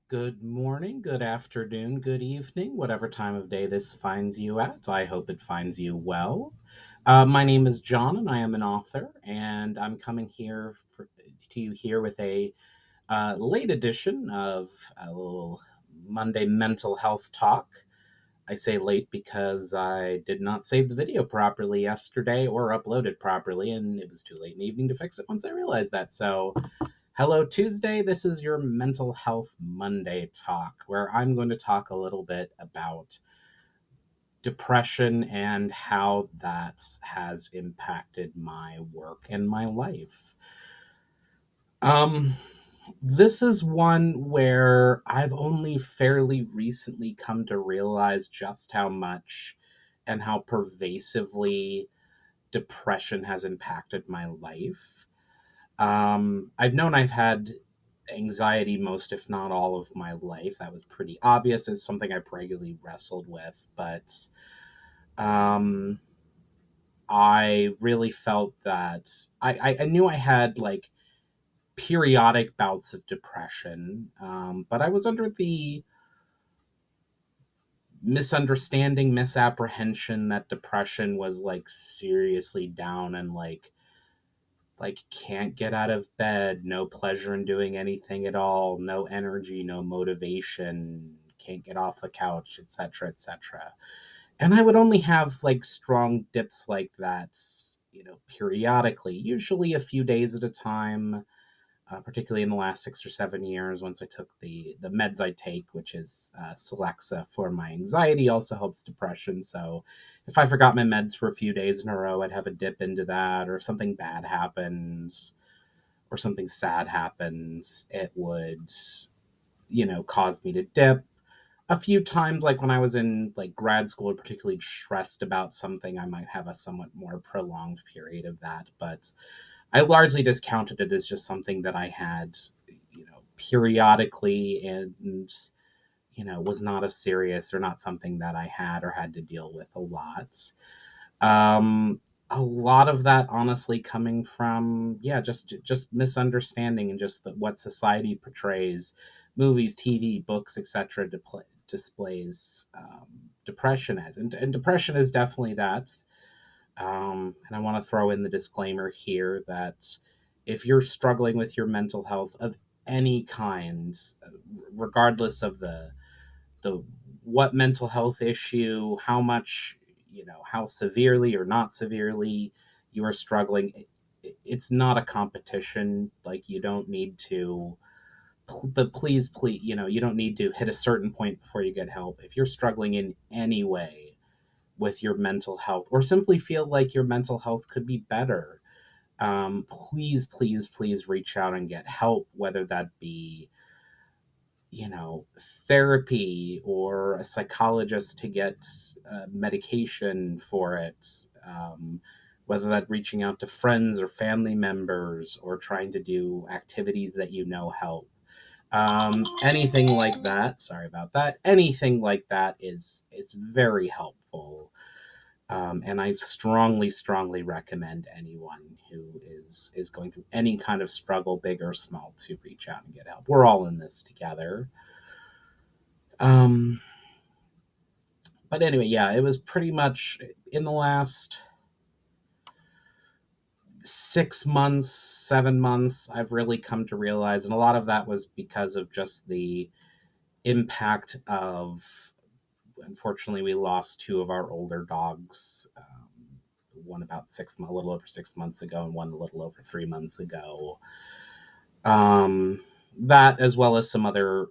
Good morning, good afternoon, good evening, whatever time of day this finds you at. I hope it finds you well. My name is John, and I am an author, and I'm coming to you here with a late edition of a little Monday mental health talk. I say late because I did not save the video properly yesterday or upload it properly, and it was too late in the evening to fix it once I realized that. So hello, Tuesday. This is your Mental Health Monday talk, where I'm going to talk a little bit about depression and how that has impacted my work and my life. Um, this is one where I've only fairly recently come to realize just how much and how pervasively depression has impacted my life. I've known I've had anxiety most, if not all, of my life. That was pretty obvious. It's something I've regularly wrestled with, but um, I really felt that I knew I had like periodic bouts of depression, but I was under the misapprehension that depression was like seriously down and like can't get out of bed, no pleasure in doing anything at all, no energy, no motivation, can't get off the couch, etc., etc. And I would only have like strong dips like that, periodically, usually a few days at a time, particularly in the last 6 or 7 years. Once I took the meds I take, which is Celexa for my anxiety, also helps depression. So if I forgot my meds for a few days in a row, I'd have a dip into that, or if something bad happens, or something sad happens, it would cause me to dip a few times. Like when I was in like grad school, particularly stressed about something, I might have a somewhat more prolonged period of that, but I largely discounted it as just something that I had, periodically, and was not a serious or not something that I had or had to deal with a lot. Um, a lot of that, honestly, coming from just misunderstanding and just what society portrays, movies, TV, books, etc. Displays depression as, and depression is definitely that. And I want to throw in the disclaimer here that if you're struggling with your mental health of any kind, regardless of the what mental health issue, how much, how severely or not severely you are struggling, it's not a competition. Like you don't need to, but please, you don't need to hit a certain point before you get help. If you're struggling in any way with your mental health or simply feel like your mental health could be better, please reach out and get help, whether that be, therapy or a psychologist to get medication for it, whether that reaching out to friends or family members or trying to do activities that help. Anything like that. Sorry about that. Anything like that is very helpful. And I strongly recommend anyone who is going through any kind of struggle, big or small, to reach out and get help. We're all in this together. Um, but anyway, yeah, it was pretty much in the last 6 months, 7 months, I've really come to realize, and a lot of that was because of just the impact of, unfortunately, we lost two of our older dogs. One about a little over 6 months ago, and one a little over 3 months ago. Um, that, as well as some other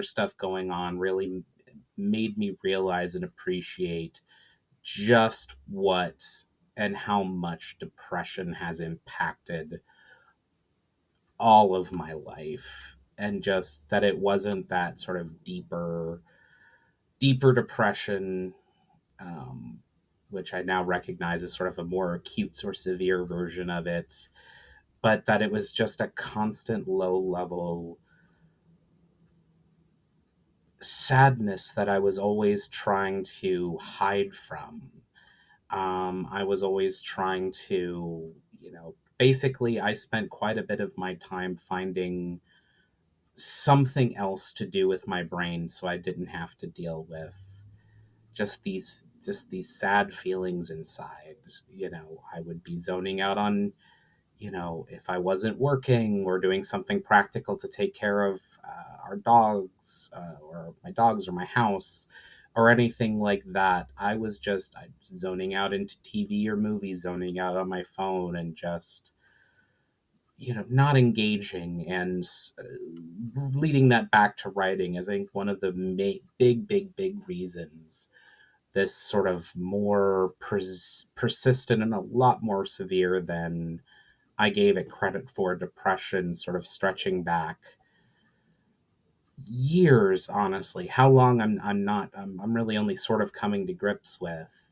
stuff going on, really made me realize and appreciate just what and how much depression has impacted all of my life, and just that it wasn't that sort of deeper depression, um, which I now recognize as sort of a more acute or severe version of it, but that it was just a constant low level sadness that I was always trying to hide from. I was always trying to, basically, I spent quite a bit of my time finding something else to do with my brain so I didn't have to deal with just these sad feelings inside. I would be zoning out on, if I wasn't working or doing something practical to take care of our dogs, or my dogs or my house or anything like that. I zoning out into TV or movies, zoning out on my phone, and just not engaging, and leading that back to writing is, I think, one of the big reasons this sort of more persistent and a lot more severe than I gave it credit for depression, sort of stretching back years. Honestly, how long I'm not I'm really only sort of coming to grips with.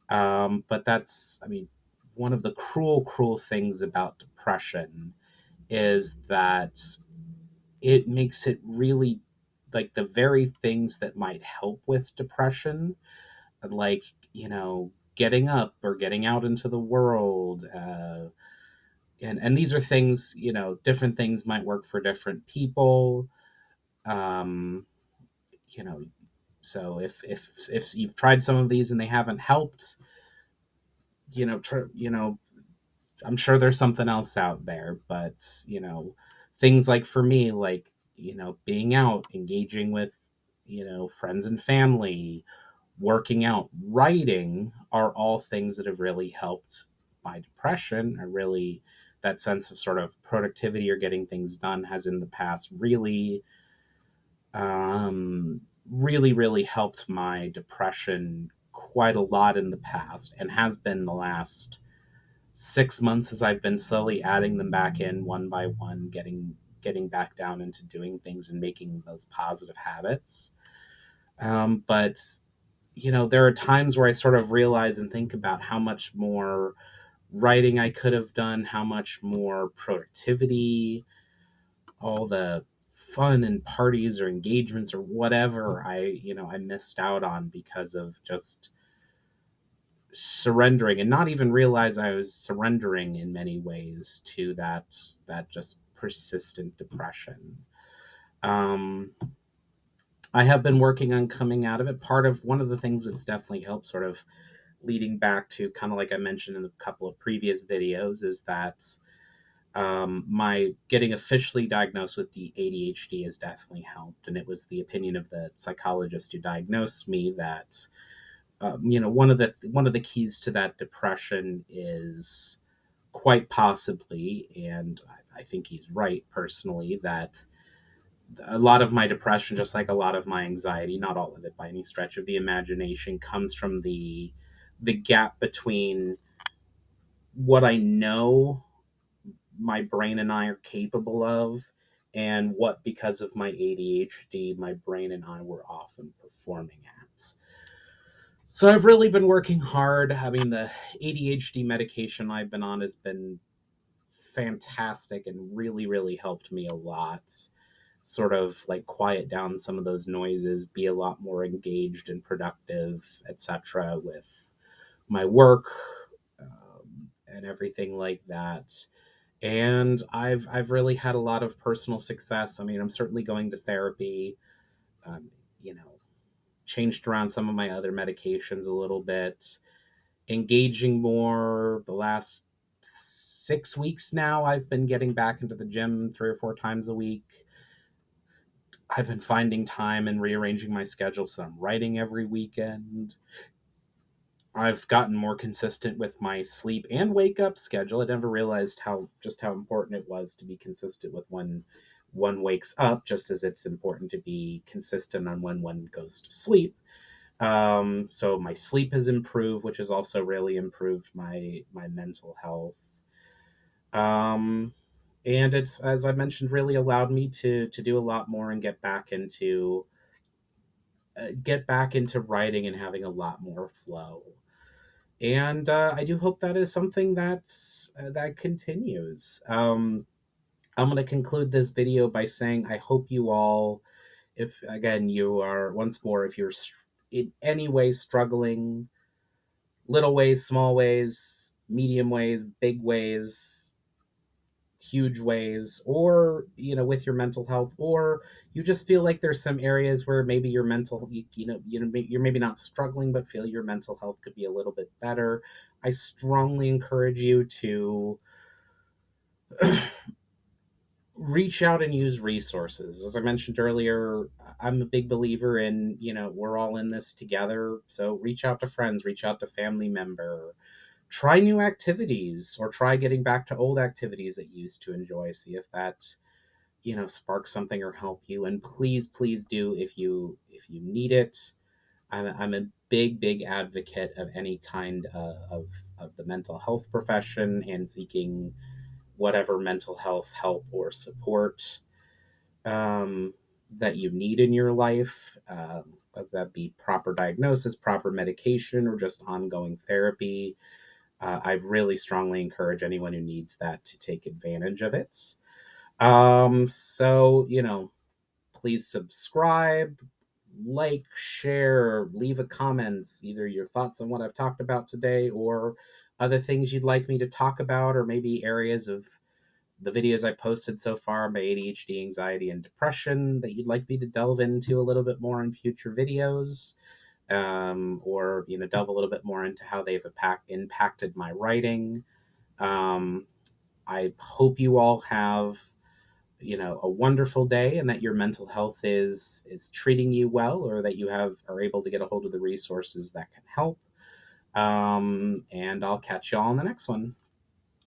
But that's, I mean, one of the cruel things about depression is that it makes it really, like, the very things that might help with depression, like, getting up or getting out into the world, and these are things, different things might work for different people. um you know so if you've tried some of these and they haven't helped, I'm sure there's something else out there. But things like, for me, like, being out, engaging with friends and family, working out, writing, are all things that have really helped my depression. Or really, that sense of sort of productivity or getting things done has in the past really helped my depression quite a lot in the past, and has been the last 6 months, as I've been slowly adding them back in one by one, getting back down into doing things and making those positive habits. But there are times where I sort of realize and think about how much more writing I could have done, how much more productivity, all the fun and parties or engagements or whatever I missed out on because of just surrendering, and not even realize I was surrendering in many ways to that just persistent depression. Um, I have been working on coming out of it. Part of one of the things that's definitely helped, sort of leading back to, kind of like I mentioned in a couple of previous videos, is that my getting officially diagnosed with the ADHD has definitely helped. And it was the opinion of the psychologist who diagnosed me that one of the keys to that depression is, quite possibly, and I think he's right personally, that a lot of my depression, just like a lot of my anxiety, not all of it by any stretch of the imagination, comes from the gap between what I know my brain and I are capable of, and what, because of my ADHD, my brain and I were often performing at. So I've really been working hard. I mean, the ADHD medication I've been on has been fantastic and really helped me a lot. Sort of like quiet down some of those noises, be a lot more engaged and productive, etc., with my work, and everything like that. And I've really had a lot of personal success. I mean, I'm certainly going to therapy. Um, you know, Changed around some of my other medications a little bit, engaging more. The last 6 weeks now, I've been getting back into the gym 3 or 4 times a week. I've been finding time and rearranging my schedule so I'm writing every weekend. I've gotten more consistent with my sleep and wake up schedule. I never realized how important it was to be consistent with when one wakes up, just as it's important to be consistent on when one goes to sleep. So my sleep has improved, which has also really improved my mental health. Um, and it's, as I mentioned, really allowed me to do a lot more and get back into writing and having a lot more flow. And I do hope that is something that continues. I'm going to conclude this video by saying I hope you all, if again you are, once more, if you're in any way struggling, little ways, small ways, medium ways, big ways, huge ways, or with your mental health, or you just feel like there's some areas where maybe your mental you're maybe not struggling but feel your mental health could be a little bit better. I strongly encourage you to reach out and use resources. As I mentioned earlier, I'm a big believer in, we're all in this together. So reach out to friends, reach out to family member, try new activities, or try getting back to old activities that you used to enjoy. See if that, sparks something or help you. And please, please do, if you need it. I'm a big advocate of any kind of the mental health profession and seeking whatever mental health help or support um, that you need in your life, whether that be proper diagnosis, proper medication, or just ongoing therapy. I really strongly encourage anyone who needs that to take advantage of it. So, please subscribe, like, share, leave a comment, either your thoughts on what I've talked about today or other things you'd like me to talk about, or maybe areas of the videos I posted so far, my ADHD, anxiety, and depression, that you'd like me to delve into a little bit more in future videos, or delve a little bit more into how they've impacted my writing. Um, I hope you all have a wonderful day, and that your mental health is treating you well, or that you are able to get a hold of the resources that can help. And I'll catch you all in the next one.